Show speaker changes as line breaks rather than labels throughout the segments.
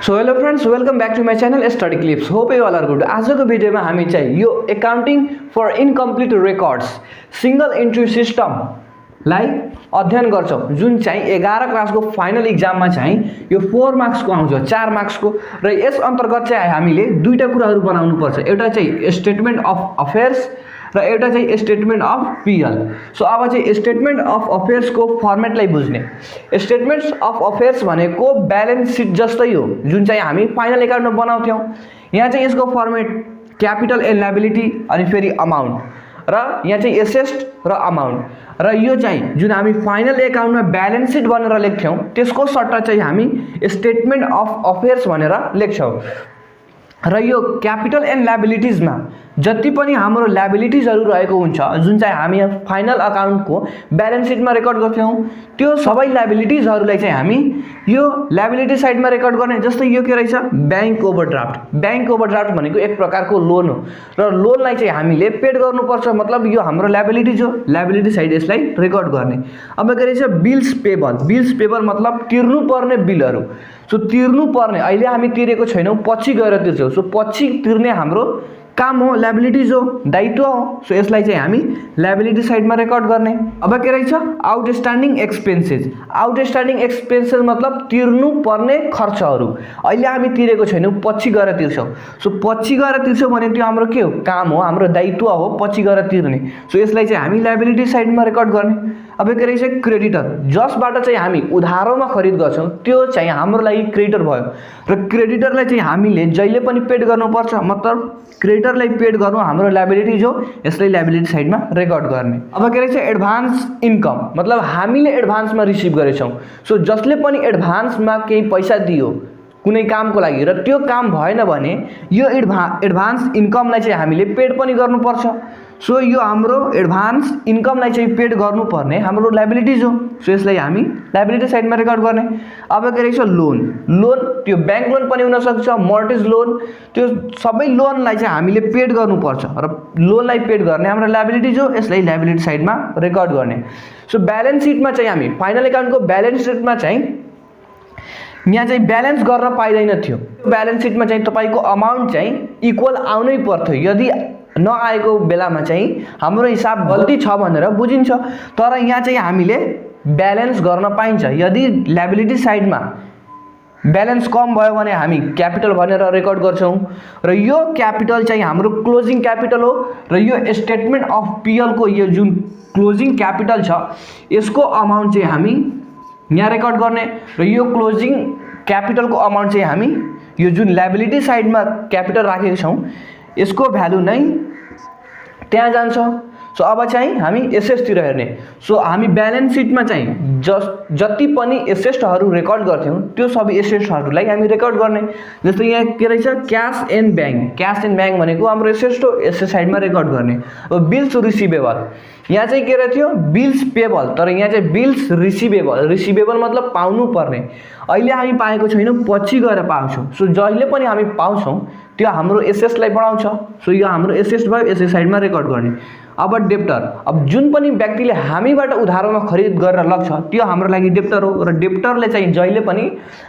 So hello friends, welcome back to my channel Study Clips. Hope you all are good. आज को video में हामी चाहिँ यो accounting for incomplete records single entry system लाई अध्ययन गर्छौं, जुन चाहिँ 11 क्लास को फाइनल एग्जाम में चाहिँ यो 4 मार्क्स को आउँछ, 4 मार्क्स को। र यस अन्तर्गत चाहिँ हामीले दुईटा कुराहरु बनाउनु पर्छ। एउटा चाहिँ स्टेटमेन्ट अफ अफेयर्स र एउटा चाहिँ स्टेटमेन्ट अफ पीएल। सो अब चाहिँ स्टेटमेन्ट अफ अफेयर्स को फर्मेटलाई बुझ्ने। स्टेटमेन्ट्स अफ अफेयर्स भनेको ब्यालेन्स शीट जस्तै हो, जुन चाहिँ हामी फाइनल एकाउन्टमा बनाउँथ्यौं। यहाँ चाहिँ यसको फर्मेट क्यापिटल एन्ड लायबिलिटी अनि फेरि अमाउन्ट र यहाँ चाहिँ एसेट र अमाउन्ट र यो चाहिँ जुन हामी फाइनल एकाउन्टमा ब्यालेन्स शीट भनेर लेख्थ्यौं त्यसको सट्टा चाहिँ हामी स्टेटमेन्ट अफ अफेयर्स भनेर लेख्छौं। र यो क्यापिटल एन्ड लायबिलिटीज मा जति पनि हाम्रो लायबिलिटीजहरु रहेको हुन्छ, जुन चाहिँ हामी फाइनल अकाउन्ट को ब्यालेन्स शीट मा रेकर्ड गर्थ्यौं, त्यो सबै लायबिलिटीजहरुलाई चाहिँ हामी यो लायबिलिटी साइड मा रेकर्ड गर्ने। जस्तै यो के रहेछ, बैंक ओभरड्राफ्ट। बैंक ओभरड्राफ्ट भनेको एक प्रकारको लोन हो र लोनलाई चाहिँ हामीले पेड गर्नुपर्छ, मतलब यो हाम्रो लायबिलिटीज हो, लायबिलिटी साइड यसलाई रेकर्ड गर्ने। अब के रहेछ, बिल्स पेबल। बिल्स पेबल मतलब तिर्नु पर्ने बिलहरु। सो तिर्नु पर्ने, अहिले हामी तिरेको छैनौं, पछि गएर तिर्छौं। सो पछि तिर्ने हाम्रो काम हो, लायबिलिटीज हो, दायित्व हो। सो यसलाई चाहिँ हामी लायबिलिटी साइडमा रेकर्ड गर्ने। अब के रहेछ, आउटस्ट्यान्डिङ एक्सपेन्सेस। आउटस्ट्यान्डिङ एक्सपेन्सेस मतलब तिर्नु पर्ने खर्चहरु। अहिले हामी तिरेको छैनौं, पछि गएर तिर्छौं। सो पछि गएर तिर्छौं भने त्यो हाम्रो के हो, काम हो, हाम्रो दायित्व हो पछि गएर तिर्ने। सो यसलाई चाहिँ हामी लायबिलिटी साइडमा रेकर्ड गर्ने। अब के रहेछ, क्रेडिटर। जसबाट चाहिँ हामी उधारोमा खरिद गर्छौं त्यो चाहिँ हाम्रो लागि क्रेडिटर भयो र क्रेडिटरलाई चाहिँ हामीले जहिले पनि पेड गर्नुपर्छ, मतलब क्रेडिटरलाई पेड गर्नु हाम्रो लायबिलिटीज हो, यसलाई लायबिलिटी साइडमा रेकर्ड गर्ने। अब के रहेछ, एडभान्स इन्कम, मतलब हामीले एडभान्समा रिसिभ गरेछौं। सो जसले पनि एडभान्समा केही पैसा दियो कुनै कामको लागि र त्यो काम भएन भने यो एडभान्स इन्कमलाई चाहिँ हामीले पेड पनि गर्नुपर्छ। सो यो हाम्रो एडभान्स इन्कमलाई चाहिँ पेड गर्नुपर्ने हाम्रो लायबिलिटीज हो। सो यसलाई हामी लायबिलिटी साइडमा रेकर्ड गर्ने। अब के रहेछ, लोन। लोन त्यो बैंक लोन पनि हुन सक्छ, मर्टगेज लोन, त्यो सबै लोनलाई चाहिँ हामीले पेड गर्नुपर्छ र लोनलाई पेड गर्ने हाम्रो लायबिलिटीज हो, यसलाई लायबिलिटी साइडमा रेकर्ड गर्ने। सो ब्यालेन्स शीटमा चाहिँ हामी फाइनल एकाउन्टको ब्यालेन्स शीटमा चाहिँ यहाँ चाहिँ ब्यालेन्स गर्न पाइदैन थियो। ब्यालेन्स शीटमा चाहिँ तपाईको अमाउन्ट चाहिँ इक्वल आउनै पर्थ्यो। यदि नआएको बेलामा चाहिँ हाम्रो हिसाब गल्ती छ भनेर बुझिन्छ, तर यहाँ चाहिँ हामीले ब्यालेन्स गर्न पाइन्छ। यदि लायबिलिटी साइडमा ब्यालेन्स कम भयो भने हामी क्यापिटल भनेर रेकर्ड गर्छौं र यो क्यापिटल चाहिँ हाम्रो क्लोजिङ क्यापिटल हो र यो स्टेटमेन्ट अफ पीएल को यो जुन क्लोजिङ क्यापिटल छ यसको अमाउन्ट चाहिँ हामी यहाँ रेकर्ड गर्ने र यो क्लोजिङ क्यापिटल को अमाउन्ट चाहिँ हामी यो जुन लायबिलिटी साइडमा क्यापिटल राखेको छौं यसको भ्यालु नै त्यहाँ जान्छ। सो अब चाहिँ हामी एसेट्स तिर हेर्ने। सो हामी ब्यालेन्स शीटमा चाहिँ जति पनि एसेट्सहरु रेकर्ड गर्थ्यौं त्यो सबै एसेट्सहरुलाई हामी रेकर्ड गर्ने। जस्तै यहाँ के रहेछ, cash and bank. Cash and bank भनेको हाम्रो एसेट्स हो, एसेट साइडमा रेकर्ड गर्ने। अब बिल्स रिसिभेबल, यहाँ चाहिँ के रह्यो, बिल्स पेबल, तर यहाँ चाहिँ बिल्स रिसिभेबल। रिसिभेबल मतलब पाउनु पर्ने। अहिले हामी पाएको छैनौं, पछि गएर पाउँछौं। सो जहिले पनि हामी पाउँछौं त्यो हाम्रो एसेट्सलाई बढाउँछ। सो यो हाम्रो एसेट्स भयो, एसेट साइडमा रेकर्ड गर्ने। अब डेप्टर। अब जुन पनि व्यक्तिले हामीबाट उधारोमा खरिद गरेर लग्छ त्यो हाम्रो लागि डेप्टर हो र डेप्टरले चाहिँ जहिले पनि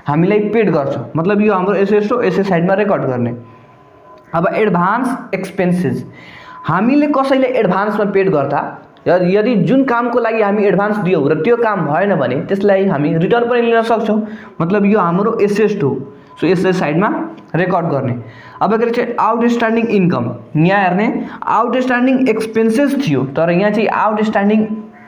हामीलाई पेड गर्छ, मतलब यो हाम्रो एसेट्स हो, एसेट साइडमा रेकर्ड गर्ने। अब एडभान्स एक्सपेन्सेस। हामीले कसैले एडभान्समा पेड गर्दा यदि जुन कामको लागि हामी एडभान्स दियौ र त्यो काम भएन भने त्यसलाई हामी रिटर्न पनि लिन सक्छौं, मतलब यो हाम्रो एसेट हो। सो एसेट साइडमा रेकर्ड गर्ने। अब के रहेछ, आउटस्ट्यान्डिङ इन्कम। यहाँ हेर्ने, आउटस्ट्यान्डिङ एक्सपेन्सेस थियो तर यहाँ चाहिँ आउटस्ट्यान्डिङ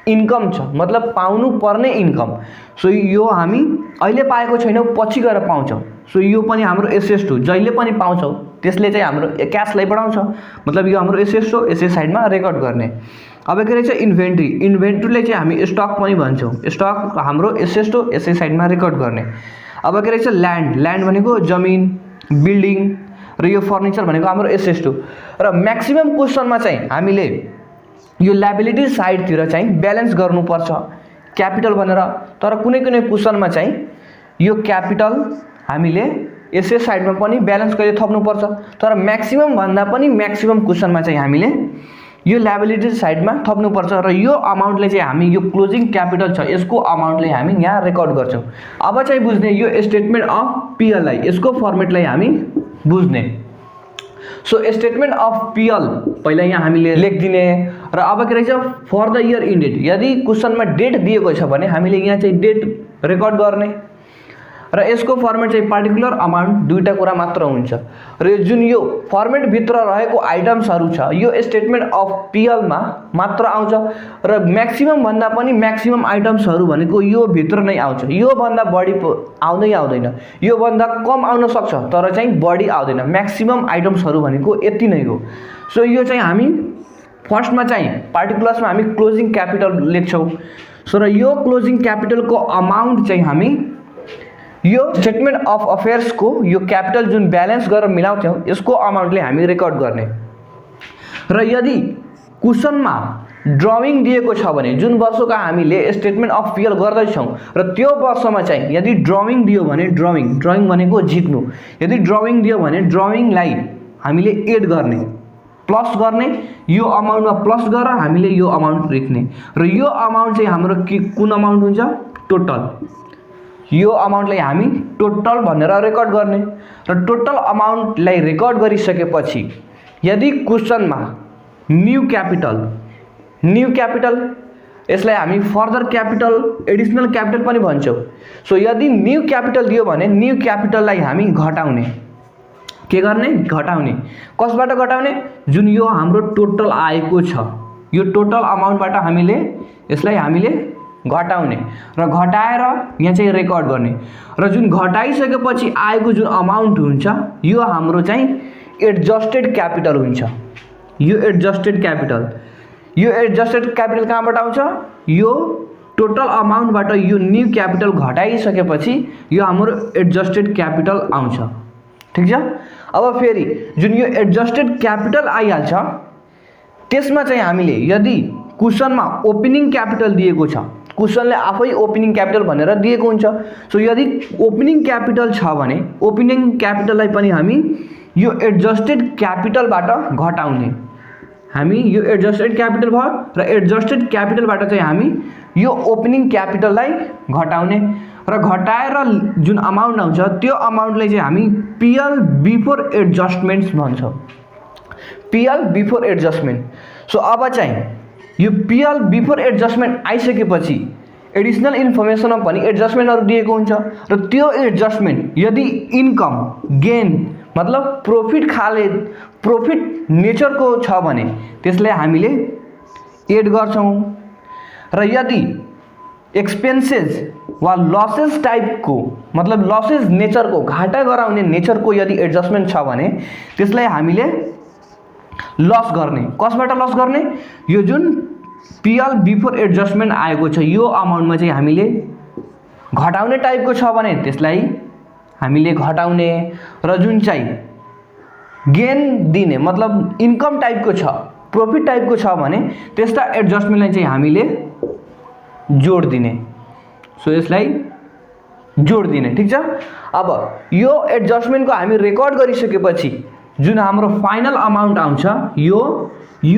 इन्कम छ, मतलब पाउनु पर्ने इन्कम। सो यो हामी अहिले पाएको छैनौं, पछि गएर पाउँछौं। सो यो पनि हाम्रो एसेट हो, जहिले पनि पाउँछौं त्यसले चाहिँ हाम्रो क्याशलाई बढाउँछ, मतलब यो हाम्रो एसेट हो, एसेट साइडमा रेकर्ड गर्ने। अब के रहेछ, इन्भेन्ट्री। इन्भेन्ट्रीलाई चाहिँ हामी स्टक पनि भन्छौं। स्टक हाम्रो एसेट हो, एसेट साइडमा रेकर्ड गर्ने। अब के रहेछ, ल्यान्ड। ल्यान्ड भनेको जमिन, बिल्डिङ र यो फर्निचर भनेको हाम्रो एसेट हो। र म्याक्सिमम क्वेशनमा चाहिँ हामीले यो लायबिलिटी साइड तिर चाहिँ ब्यालेन्स गर्नुपर्छ क्यापिटल भनेर, तर कुनै कुनै क्वेशनमा चाहिँ यो क्यापिटल हामीले एसेट साइडमा पनि ब्यालेन्स गरेर थप्नुपर्छ, तर म्याक्सिमम भन्दा पनि म्याक्सिमम क्वेशनमा चाहिँ हामीले यो लायबिलिटी साइडमा थप्नुपर्छ र यो अमाउन्टले चाहिँ हामी यो क्लोजिङ क्यापिटल छ यसको अमाउन्टले हामी यहाँ रेकर्ड गर्छौँ। अब चाहिँ बुझ्ने यो स्टेटमेन्ट अफ पीएलआई यसको फर्मेटलाई हामी बुझ्ने। सो स्टेटमेन्ट अफ पीएल पहिला यहाँ हामीले लेखिदिने र अब के रहेछ फर द इयर इन्डेड यदि क्वेसनमा डेट दिएको छ भने हामीले यहाँ चाहिँ डेट रेकर्ड गर्ने र यसको फर्मेट चाहिँ पार्टिकुलर अमाउन्ट दुईटा कुरा मात्र हुन्छ र जुन यो फर्मेट भित्र रहेको आइटम्सहरू छ यो स्टेटमेन्ट अफ पीएल मा मात्र आउँछ र म्याक्सिमम भन्दा पनि म्याक्सिमम आइटम्सहरू भनेको यो भित्र नै आउँछ। यो भन्दा बढी आउँदै आउँदैन, यो भन्दा कम आउन सक्छ तर चाहिँ बढी आउँदैन। म्याक्सिमम आइटम्सहरू भनेको यति नै हो। सो यो चाहिँ हामी फर्स्टमा चाहिँ पार्टिकुलर्समा हामी क्लोजिङ क्यापिटल लेख्छौँ। सो र यो क्लोजिङ क्यापिटलको अमाउन्ट चाहिँ हामी यो स्टेटमेन्ट अफ अफेयर्स को यो क्यापिटल जुन ब्यालेन्स गरेर मिलाउँथ्यौँ यसको अमाउन्टले हामी रेकर्ड गर्ने र यदि क्वेसनमा ड्रविङ दिएको छ भने जुन वर्षका हामीले स्टेटमेन्ट अफ पीएल गर्दैछौँ र त्यो वर्षमा चाहिँ यदि ड्रविङ दियो भने ड्रविङ भनेको झिक्नु, यदि ड्रविङ दियो भने ड्रविङलाई हामीले एड गर्ने प्लस गर्ने यो अमाउन्टमा प्लस गरेर हामीले यो अमाउन्ट लेख्ने र यो अमाउन्ट चाहिँ हाम्रो कुन अमाउन्ट हुन्छ टोटल। यो अमाउन्टलाई हामी टोटल भनेर रेकर्ड गर्ने र टोटल अमाउन्टलाई रेकर्ड गरिसकेपछि यदि क्वेसनमा न्यू क्यापिटल यसलाई हामी फर्दर क्यापिटल एडिसनल क्यापिटल पनि भन्छौँ। सो यदि न्यू क्यापिटल दियो भने न्यू क्यापिटललाई हामी घटाउने के गर्ने घटाउने कसबाट घटाउने जुन यो हाम्रो टोटल आएको छ यो टोटल अमाउन्टबाट हामीले यसलाई हामीले घटाउने र घटाएर यहाँ चाहिँ रेकर्ड गर्ने र जुन घटाइसकेपछि आएको जुन अमाउन्ट हुन्छ यो हाम्रो चाहिँ एडजस्टेड क्यापिटल हुन्छ। यो एडजस्टेड क्यापिटल कहाँबाट आउँछ यो टोटल अमाउन्टबाट यो न्यू क्यापिटल घटाइसकेपछि यो हाम्रो एडजस्टेड क्यापिटल आउँछ। ठिक छ। अब फेरि जुन यो एडजस्टेड क्यापिटल आइहाल्छ त्यसमा चाहिँ हामीले यदि क्वेसनमा ओपनिङ क्यापिटल दिएको छ क्वेसनले आफै ओपनिङ क्यापिटल भनेर दिएको हुन्छ। सो यदि ओपनिङ क्यापिटल छ भने ओपनिङ क्यापिटललाई पनि हामी यो एडजस्टेड क्यापिटलबाट घटाउने हामी यो एडजस्टेड क्यापिटल भयो र एडजस्टेड क्यापिटलबाट चाहिँ हामी यो ओपनिङ क्यापिटललाई घटाउने र घटाएर जुन अमाउन्ट आउँछ त्यो अमाउन्टलाई चाहिँ हामी पीएल बिफोर एडजस्टमेन्ट्स भन्छौँ। PL before adjustment. सो अब चाहिँ यो पीएल बिफोर एडजस्टमेन्ट आइसकेपछि एडिसनल इन्फर्मेसनमा पनि एडजस्टमेन्टहरू दिएको हुन्छ र त्यो एडजस्टमेन्ट यदि इन्कम गेन मतलब प्रॉफिट नेचरको छ भने त्यसलाई हामीले एड गर्छौँ र यदि एक्सपेन्सेस वा लसेस टाइपको मतलब लसेस नेचरको घाटा गराउने नेचरको यदि एडजस्टमेन्ट छ भने त्यसलाई हामीले लस गर्ने कसबाट लस गर्ने यो जुन पीएल बिफोर एडजस्टमेन्ट आएको छ यो अमाउन्टमा चाहिँ हामीले घटाउने टाइपको छ भने त्यसलाई हामीले घटाउने र जुन चाहिँ गेन दिने मतलब इन्कम टाइपको छ प्रॉफिट टाइपको छ भने त्यस्ता एडजस्टमेन्टलाई चाहिँ हामीले जोड दिने। सो यसलाई जोड दिने। ठीक छ। अब यो एडजस्टमेन्टको हामी रेकर्ड गरिसकेपछि जुन हाम्रो फाइनल अमाउन्ट आउँछ यो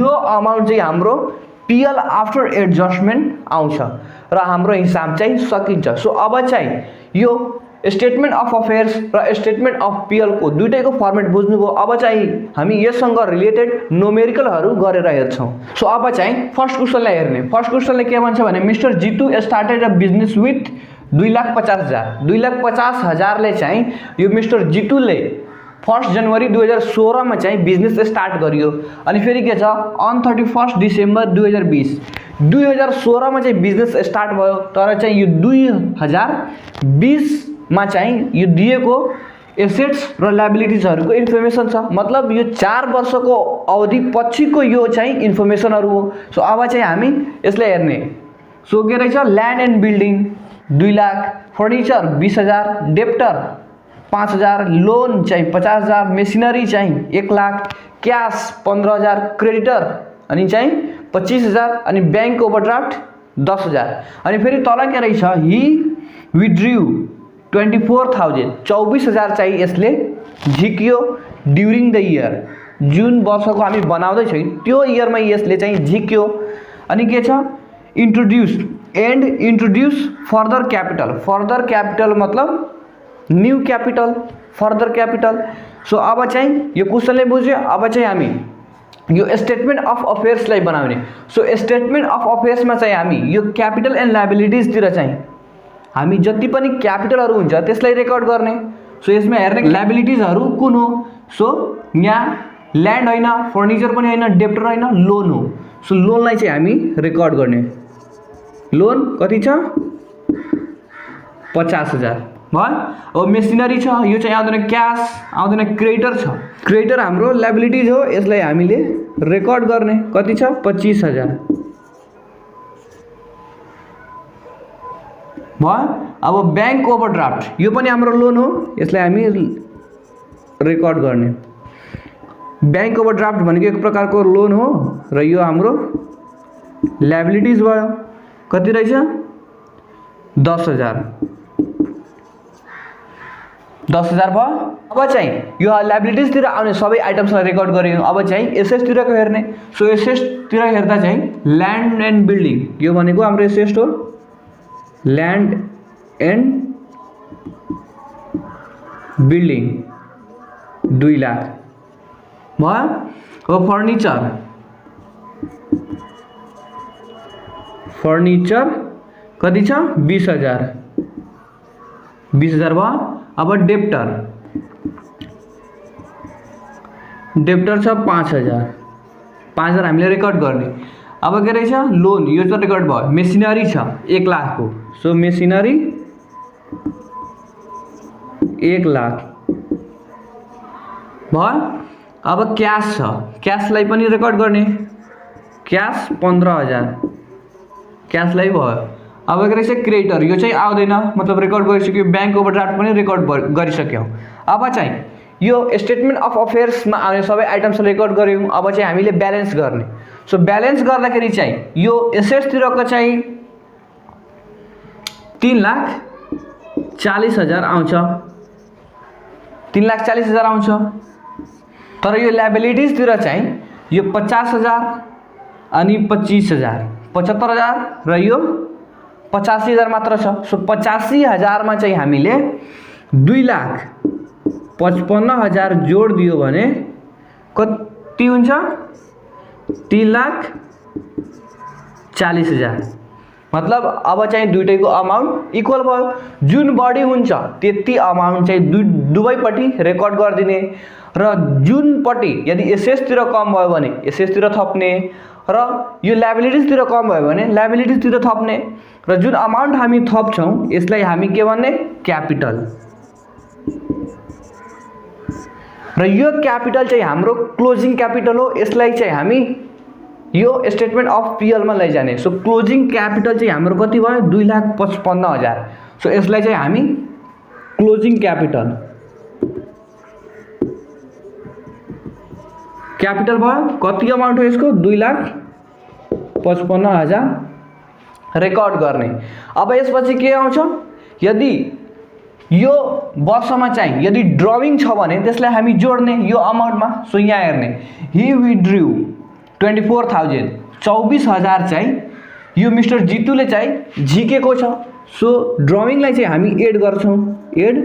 अमाउन्ट चाहिँ हाम्रो पीएल आफ्टर एडजस्टमेन्ट आउँछ र हाम्रो हिसाब चाहिँ सकिन्छ। सो अब चाहिँ यो स्टेटमेन्ट अफ अफेयर्स र स्टेटमेन्ट अफ पीएल को दुईटैको फर्मेट बुझ्नुभयो। अब चाहिँ हामी यससँग रिलेटेड न्यूमेरिकलहरू गरेर हेर्छौँ। सो अब चाहिँ फर्स्ट क्वेसनलाई हेर्ने। फर्स्ट क्वेसनले के भन्छ भने mister Jitu started a business with 2,50,000 चाहिँ यो मिस्टर जितुले 1 जनवरी 2016 में चाहिँ बिजनेस स्टार्ट गरियो। अनि फेरि के छ अन 31 डिसेम्बर 2016 में चाहिँ बिजनेस स्टार्ट भयो तर चाहिँ यो 2020 मा चाहिँ यो दिएको एसेट्स र लायबिलिटीजहरुको इन्फर्मेसन छ। मतलब यो 4 वर्षको अवधि पछिको यो चाहिँ इन्फर्मेसनहरु हो। सो अब चाहिँ हामी यसलाई हेर्ने। सो के रहेछ land and building 2 lakh, furniture 20,000, debtor 5,000, loan चाहिँ 50,000, मेसिनरी चाहिँ 1 लाख, क्याश 15,000, क्रेडिटर अनि चाहिँ 25,000 अनि बैंक ओभरड्राफ्ट 10,000। अनि फेरि तल के रहेछ ही विथड्रु 24,000 24,000 चाहिँ यसले झिक्यो ड्युरिङ द इयर जुन वर्षको हामी बनाउँदैछौँ त्यो इयरमा यसले चाहिँ झिक्यो। अनि के छ इंट्रोड्यूस फर्दर कैपिटल मतलब new capital further capital. So अब चाहिँ यो क्वेशनले बुझ्यो। अब चाहिँ हामी यो स्टेटमेंट अफ अफेयर्सलाई बनाउने। सो स्टेटमेंट अफ अफेयर्समा चाहिँ हामी यो कैपिटल एन्ड लायबिलिटीज तिर चाहिँ हामी जति पनि क्यापिटलहरु हुन्छ त्यसलाई रेकर्ड गर्ने। सो यसमा हेर्ने लायबिलिटीजहरु कुन हो। सो यहाँ ल्यान्ड हैन, फर्निचर पनि हैन, डेप्टर हैन, लोन हो। सो लोनलाई चाहिँ हामी रेकर्ड गर्ने। लोन कति छ 50,000 भयो। अब मेसिनरी छ, यो चाहिँ आउँदैन क्याश, आउँदैन क्रेडिटर छ। क्रेडिटर हाम्रो लायबिलिटीज हो, यसलाई हामीले रेकर्ड गर्ने। कति छ 25,000 भयो। अब बैंक ओभरड्राफ्ट यो पनि हाम्रो लोन हो, यसलाई हामी रेकर्ड गर्ने। बैंक ओभरड्राफ्ट भनेको एक प्रकारको लोन हो र यो हाम्रो लायबिलिटीज भयो। कति रहेछ 10,000 भयो। अब चाहिँ यो लायबिलिटीज तिर आउने सबै आइटम्सलाई रेकर्ड गर्यौं। अब चाहिँ एसेट्स तिरको हेर्ने। सो एसेट्स तिर हेर्दा चाहिँ ल्यान्ड एन्ड बिल्डिङ यो भनेको हाम्रो एसेट्स हो। ल्यान्ड एन्ड बिल्डिङ 2 लाख भयो। अब फर्निचर कति छ 20,000 भयो। अब डेप्टर छ 5,000 हामीले रेकर्ड गर्ने। अब के रहेछ लोन यो त रेकर्ड भयो। मेसिनरी छ 1 लाख को। सो मेसिनरी 1 लाख भयो। अब क्याश छ, क्याशलाई पनि रेकर्ड गर्ने। क्याश 15,000 क्याशलाई भयो। अब के रहेछ क्रेडिटर यो चाहिँ आउँदैन, मतलब रेकर्ड गरिसक्यो। बैंक ओभरड्राफ्ट पनि रेकर्ड गरिसक्यौ। अब चाहिँ यो स्टेटमेन्ट अफ अफेयर्समा आउने सबै आइटम्स रेकर्ड गर्यौं। अब चाहिँ हामीले ब्यालेन्स गर्ने। सो ब्यालेन्स गर्दाखेरि चाहिँ यो एसेट्स तिरको चाहिँ 3,40,000 आउँछ। 3,40,000 आउँछ। तर यो लायबिलिटीज तिर चाहिँ यो 50,000 अनि 25,000 75,000 र यो 85,000 मात्र छ। सो 85,000 मा चाहिँ हामीले 2,55,000 जोड दियो भने कति हुन्छ 3,40,000। मतलब अब चाहिँ दुईटैको अमाउन्ट इक्वल भयो। जुन बढी हुन्छ त्यति अमाउन्ट चाहिँ दुवैपट्टि रेकर्ड गरिदिने र जुन पट्टि यदि एसेट्स तिर कम भयो भने एसेट्स तिर थप्ने र यो लायबिलिटीज तिर कम भयो भने लायबिलिटीज तिर थप्ने र जुन अमाउन्ट हामी थप्छौं यसलाई हामी के भन्ने क्यापिटल। र यो क्यापिटल चाहिँ हाम्रो क्लोजिङ क्यापिटल हो। यसलाई चाहिँ हामी यो स्टेटमेन्ट अफ पीएल मा लैजाने। सो क्लोजिङ क्यापिटल चाहिँ हाम्रो कति भयो 2,55,000। सो यसलाई चाहिँ हामी क्लोजिङ क्यापिटल भयो। कति अमाउन्ट हो यसको 2,55,000 रेकर्ड गर्ने। अब यसपछि के आउँछ यदि यो वर्षमा चाहिँ यदि ड्रविङ छ भने त्यसलाई हामी जोड्ने यो अमाउन्टमा। सो यहाँ हेर्ने ही विथड्रु 24,000 24,000 चाहिँ यो मिस्टर जितुले चाहिँ झिकेको छ। सो ड्रविङलाई चाहिँ हामी एड गर्छौं। एड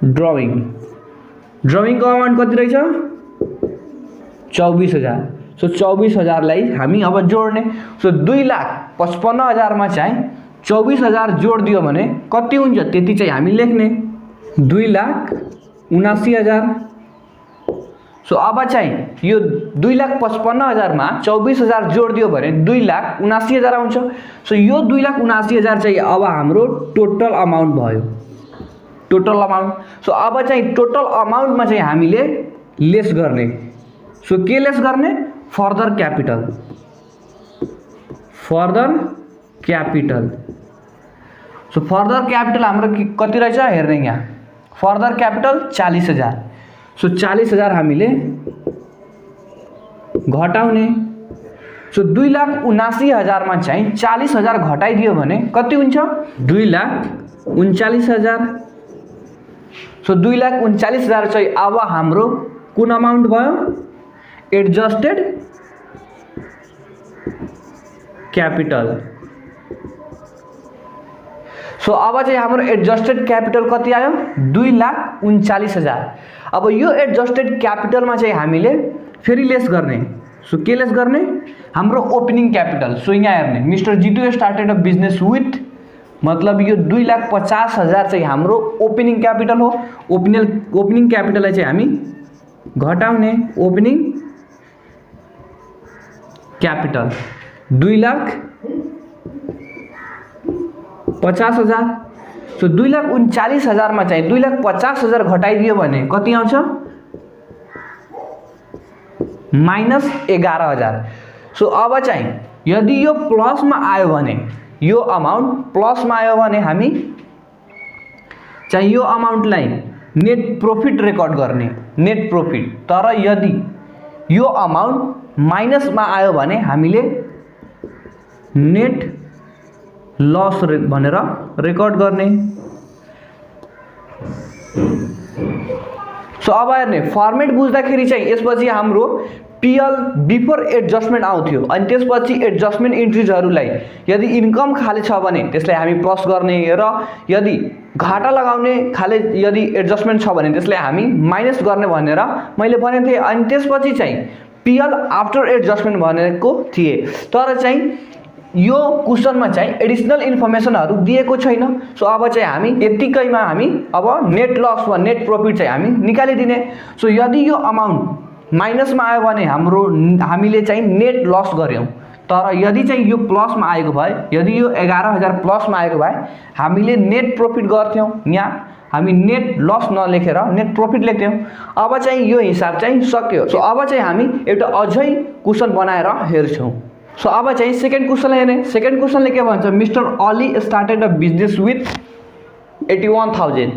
ड्रविङको अमाउन्ट कति रहेछ 24,000। सो 24,000 लाई हामी अब जोड्ने। सो 2,55,000 मा चाहिँ 24,000 जोड दियो भने कति हुन्छ त्यति चाहिँ हामी लेख्ने 2,79,000। सो अब चाहिँ यो 2,55,000 मा 24,000 जोड दियो भने 2,79,000 आउँछ। सो यो 2,79,000 चाहिँ अब हाम्रो टोटल अमाउन्ट भयो। Total amount. सो अब चाहिँ टोटल अमाउन्टमा चाहिँ हामीले लेस गर्ने। सो के लेस गर्ने further capital. So further capital हाम्रो कति रहेछ हेर्ने यहाँ फर्दर क्यापिटल 40,000। सो 40,000 हामीले घटाउने। सो 2,79,000 मा चाहिँ 40,000 घटाइदियो भने कति हुन्छ 2,39,000। सो 2,39,000 चाहिँ अब हाम्रो कुन अमाउन्ट भयो एडजस्टेड क्यापिटल। सो अब चाहिँ हाम्रो एडजस्टेड क्यापिटल कति आयो 2,39,000। अब यो एडजस्टेड क्यापिटलमा चाहिँ हामीले फेरि लेस गर्ने। सो के लेस गर्ने हाम्रो ओपनिङ क्यापिटल। सो यहाँ हेर्ने mister Jitu started a business with मतलब यो 2,50,000 चाहिँ हाम्रो ओपनिङ क्यापिटल हो। ओपनिङ क्यापिटललाई चाहिँ हामी घटाउने ओपनिङ क्यापिटल 2,50,000। सो 2,39,000 मा चाहिँ 2,50,000 घटाइदियो भने कति आउँछ -11,000। सो अब चाहिँ यदि यो प्लसमा आयो भने यो अमाउन्ट प्लसमा आयो भने हामी चाहिँ यो अमाउन्टलाई नेट प्रॉफिट रेकर्ड गर्ने नेट प्रॉफिट। तर यदि यो अमाउन्ट माइनसमा आयो भने हामीले नेट लस भनेर रेकर्ड गर्ने। सो अब हेर्ने फर्मेट बुझ्दाखेरि चाहिँ यसपछि हाम्रो पीएल बिफोर एडजस्टमेन्ट आउँथ्यो अनि त्यसपछि एडजस्टमेन्ट इन्ट्रिजहरूलाई यदि इन्कम खाले छ भने त्यसलाई हामी प्लस गर्ने र यदि घाटा लगाउने खाले यदि एडजस्टमेन्ट छ भने त्यसलाई हामी माइनस गर्ने भनेर मैले भनेको थिएँ। अनि त्यसपछि चाहिँ पीएल आफ्टर एडजस्टमेन्ट भनेको थिए। तर चाहिँ यो क्वेशनमा चाहिँ एडिसनल इन्फर्मेसनहरू दिएको छैन। सो अब चाहिँ हामी यतिकैमा हामी अब नेट लस वा नेट प्रॉफिट चाहिँ हामी निकालिदिने। सो यदि यो अमाउन्ट माइनसमा आयो भने हामीले चाहिँ नेट लस गर्यौं। तर यदि चाहिँ यो प्लसमा आएको भए यदि यो 11,000 प्लसमा आएको भए हामीले नेट प्रॉफिट गर्थ्यौं। यहाँ हामी नेट लस नलेखेर नेट प्रॉफिट लेख्थ्यौं। अब चाहिँ यो हिसाब चाहिँ सक्यो। सो अब चाहिँ हामी एउटा अझै क्वेशन बनाएर हेर्छौं। सो अब चाहिँ सेकेन्ड क्वेशनलाई हेर्ने। सेकेन्ड क्वेशनले के भन्छ mister Ali started a business with 81,000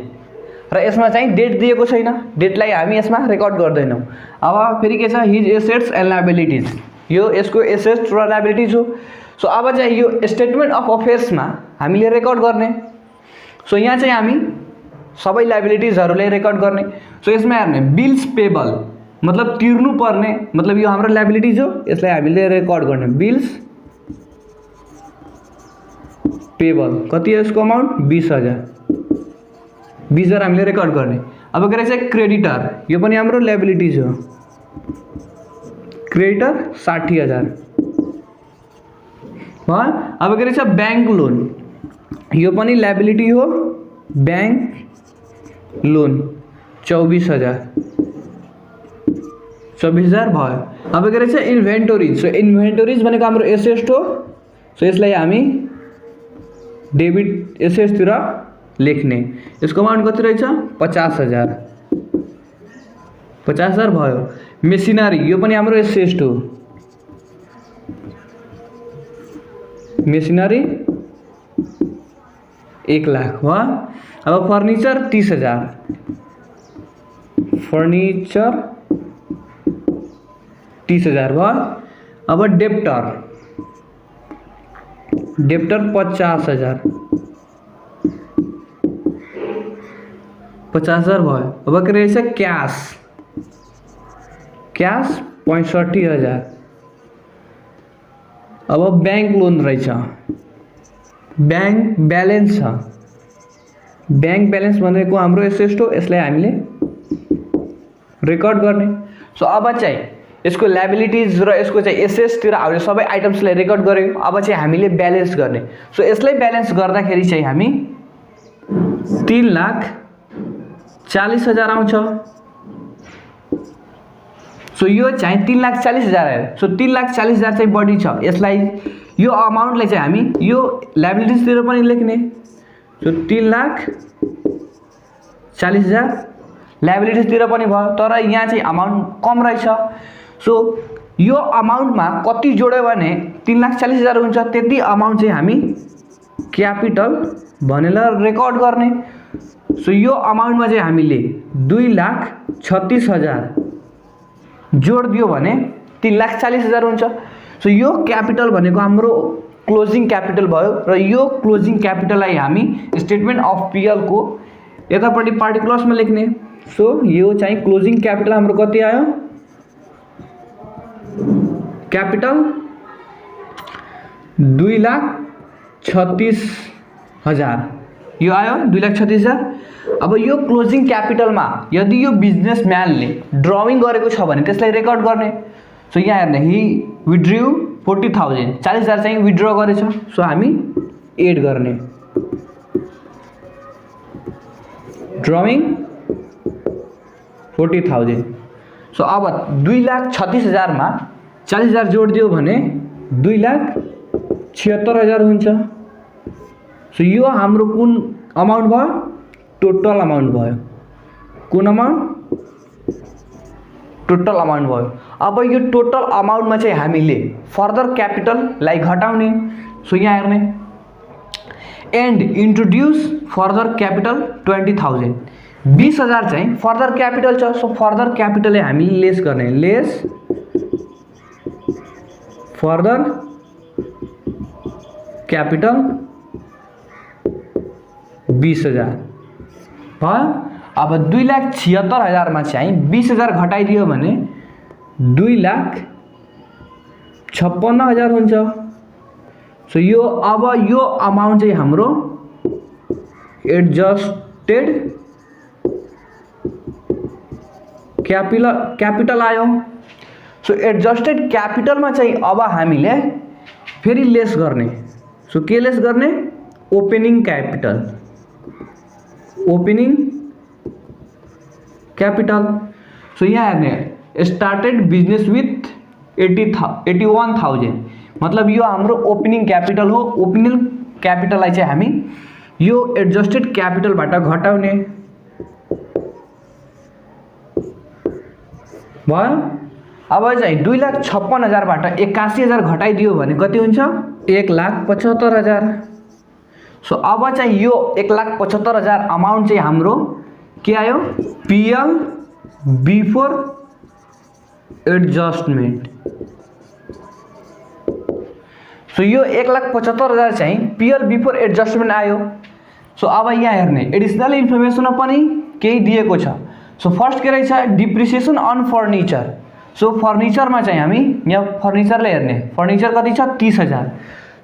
र यसमा चाहिँ डेट दिएको छैन। डेटलाई हामी यसमा रेकर्ड गर्दैनौं। अब फेरि के छ हिज एसेट्स एन्ड लायबिलिटीज यो यसको एसेट्स र लायबिलिटीज हो। सो अब चाहिँ यो स्टेटमेन्ट अफ अफेयर्समा हामीले रेकर्ड गर्ने। सो यहाँ चाहिँ हामी सबै लायबिलिटीजहरुलाई रेकर्ड गर्ने। सो यसमा हेर्ने बिल्स पेबल मतलब तिर्नु पर्ने मतलब यो हाम्रो लायबिलिटीज हो यसलाई हामीले रेकर्ड गर्ने बिल्स पेबल कति हो यसको अमाउन्ट 20,000 हामीले रेकर्ड गर्ने। अब के रहेछ क्रेडिटर यो पनि हाम्रो लायबिलिटीज हो क्रेडिटर 60,000 हो। अब के रहेछ बैंक लोन यो पनि लायबिलिटी हो बैंक लोन 24,000 भयो। अब के रहेछ इन्भेन्टोरिज। सो इन्भेन्टोरिज भनेको हाम्रो एसेट हो। सो यसलाई हामी डेबिट एसेट्स तिर लेख्ने। यसको अमाउन्ट कति रहेछ 50,000 भयो। मेसिनरी यो पनि हाम्रो एसेट हो मेसिनरी 1,00,000 हो। अब फर्निचर 30,000 फर्निचर 30,000 भयो। अब डेप्टर 50,000 भयो। अब के रहेछ क्याश 65,000। अब बैंक लोन रहेछ बैंक बैलेंस छ। बैंक बैलेंस भनेको हाम्रो एसेट हो यसलाई हामीले रेकर्ड गर्ने। सो अब चाहिँ यसको लायबिलिटीज र यसको चाहिँ एसेट्स तिर हामीले सबै आइटम्सलाई रेकर्ड गर्यौं। अब चाहिँ हामीले ब्यालेन्स गर्ने। सो यसलाई ब्यालेन्स गर्दाखेरि चाहिँ हामी 3,40,000 आउँछ। सो यो चाहिँ 3,40,000 आयो। सो 3,40,000 चाहिँ बढी छ। यसलाई यो अमाउन्टलाई चाहिँ हामी यो लायबिलिटीज तिर पनि लेख्ने। सो 3,40,000 लायबिलिटीज तिर पनि भयो। तर यहाँ चाहिँ अमाउन्ट कम रहेछ। सो यो अमाउन्टमा कति जोड्यो भने 3,40,000 हुन्छ। त्यति अमाउन्ट चाहिँ हामी क्यापिटल भनेर रेकर्ड गर्ने। सो यो अमाउन्टमा चाहिँ हामीले 2,36,000 जोड दियो भने 3,40,000 हुन्छ। सो यो क्यापिटल भनेको हाम्रो क्लोजिङ क्यापिटल भयो र यो क्लोजिङ क्यापिटललाई हामी स्टेटमेन्ट अफ पीएल को यतापट्टि पार्टिकुलर्समा लेख्ने। सो यो चाहिँ क्लोजिङ क्यापिटल हाम्रो कति आयो, क्यापिटल 2,36,000 यो आयो 2,36,000। अब यो क्लोजिङ क्यापिटलमा यदि यो बिजनेसम्यानले ड्रविङ गरेको छ भने त्यसलाई रेकर्ड गर्ने। सो यहाँ हेर्ने हि विथड्रु 40,000 40,000 चाहिँ विथड्र गरेछ। सो हामी एड गर्ने ड्रविङ 40,000। सो अब 2,36,000 मा 40,000 जोड दियो भने 2,76,000 हुन्छ। सो यो हाम्रो कुन अमाउन्ट भयो, टोटल अमाउन्ट भयो। कुन अमाउन्ट, टोटल अमाउन्ट भयो। अब यो टोटल अमाउन्टमा चाहिँ हामीले फर्दर क्यापिटललाई घटाउने। सो यहाँ हेर्ने एन्ड इन्ट्रोड्युस फर्दर क्यापिटल 20,000 20,000 चाहिँ फर्दर क्यापिटल छ। सो फर्दर क्यापिटलले हामीले लेस गर्ने, लेस फर्दर क्यापिटल 20,000 भयो। अब 2,76,000 मा चाहिँ 20,000 घटाइदियो भने 2,56,000 हुन्छ। सो यो अब यो अमाउन्ट चाहिँ हाम्रो एडजस्टेड क्यापिटल आयो। सो एडजस्टेड क्यापिटलमा चाहिँ अब हामीले फेरि लेस गर्ने। सो के लेस गर्ने, opening capital, opening capital. So यहाँ हेर्ने स्टार्टेड बिजनेस विथ 81,000 मतलब यो हाम्रो ओपनिङ क्यापिटल हो। ओपनिङ क्यापिटललाई चाहिँ हामी यो एडजस्टेड क्यापिटलबाट घटाउने भयो। अब चाहिँ 2,56,000 बाट 81,000 घटाइदियो भने कति हुन्छ, 1,75,000। सो अब चाहिँ यो 1,75,000 अमाउन्ट चाहिँ हाम्रो के आयो, पिएल बिफोर एडजस्टमेन्ट। सो यो 1,75,000 चाहिँ पिएल बिफोर एडजस्टमेन्ट आयो। सो अब यहाँ हेर्ने एडिसनल इन्फर्मेसनमा पनि केही दिएको छ। सो फर्स्ट के रहेछ, डिप्रिसिएसन अन फर्निचर। सो फर्निचरमा चाहिँ हामी यहाँ फर्निचरले हेर्ने, फर्निचर कति छ, 30,000।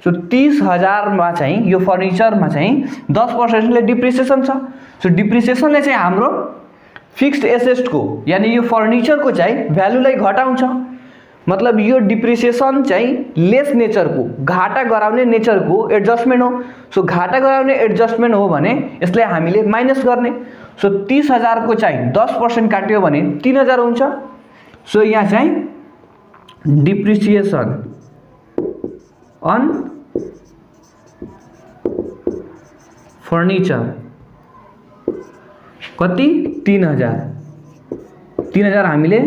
सो 30,000 मा चाहिँ यो फर्निचरमा चाहिँ 10% डिप्रिसिएसन छ। सो डिप्रिसिएसनले चाहिँ हाम्रो फिक्स्ड एसेट्सको यानी यो फर्निचरको चाहिँ भ्यालुलाई घटाउँछ। मतलब यो डिप्रिसिएसन चाहिँ लेस नेचरको, घाटा गराउने नेचरको एडजस्टमेन्ट हो। सो घाटा गराउने एडजस्टमेन्ट हो भने यसलाई हामीले माइनस गर्ने। सो 30,000 को चाहिँ 10% काट्यो भने 3,000 हुन्छ। सो यहाँ चाहिँ डिप्रिसिएसन अन फर्निचर कति, 3,000 हामीले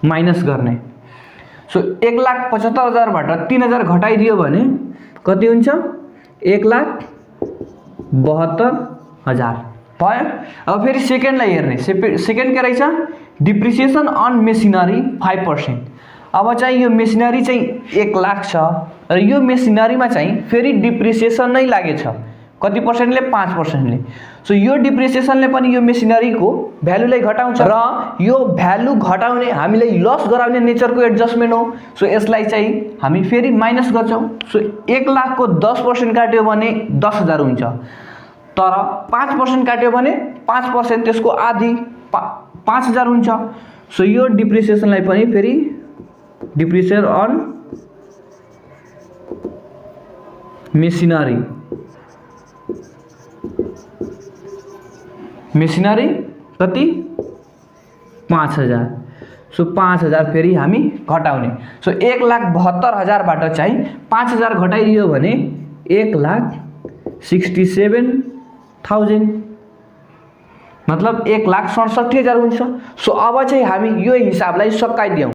माइनस गर्ने। सो 1,75,000 बाट 3,000 घटाइदियो भने कति हुन्छ, 1,72,000 भयो। अब फेरि सेकेन्डलाई हेर्ने, सेकेन्ड के रहेछ, डिप्रिसिएसन अन मेसिनरी 5%। अब चाहिँ यो मेसिनरी चाहिँ 1,00,000 छ र यो मेसिनरीमा चाहिँ फेरि डिप्रिसिएसन नै लागेछ। कति पर्सेन्टले, 5%ले। सो यो डिप्रिसिएसनले पनि यो मेसिनरीको भ्यालुलाई घटाउँछ र यो भ्यालु घटाउने हामीलाई लस गराउने नेचरको एडजस्टमेन्ट हो। सो यसलाई चाहिँ हामी फेरि माइनस गर्छौँ। सो 1,00,000 को 10% काट्यो भने 10,000 हुन्छ, तर 5% काट्यो भने 5% त्यसको आधी 5,000 हुन्छ। सो यो डिप्रिसिएसनलाई पनि फेरि डिप्रिसिएसन अन मेसिनरी कति, 5,000। सो 5,000 फेरि हामी घटाउने। सो 1,72,000 बाट चाहिँ 5,000 घटाइदियो भने 1,67,000 मतलब 1,67,000 हुन्छ। सो अब चाहिँ हामी यो हिसाबलाई सकाइदियौँ।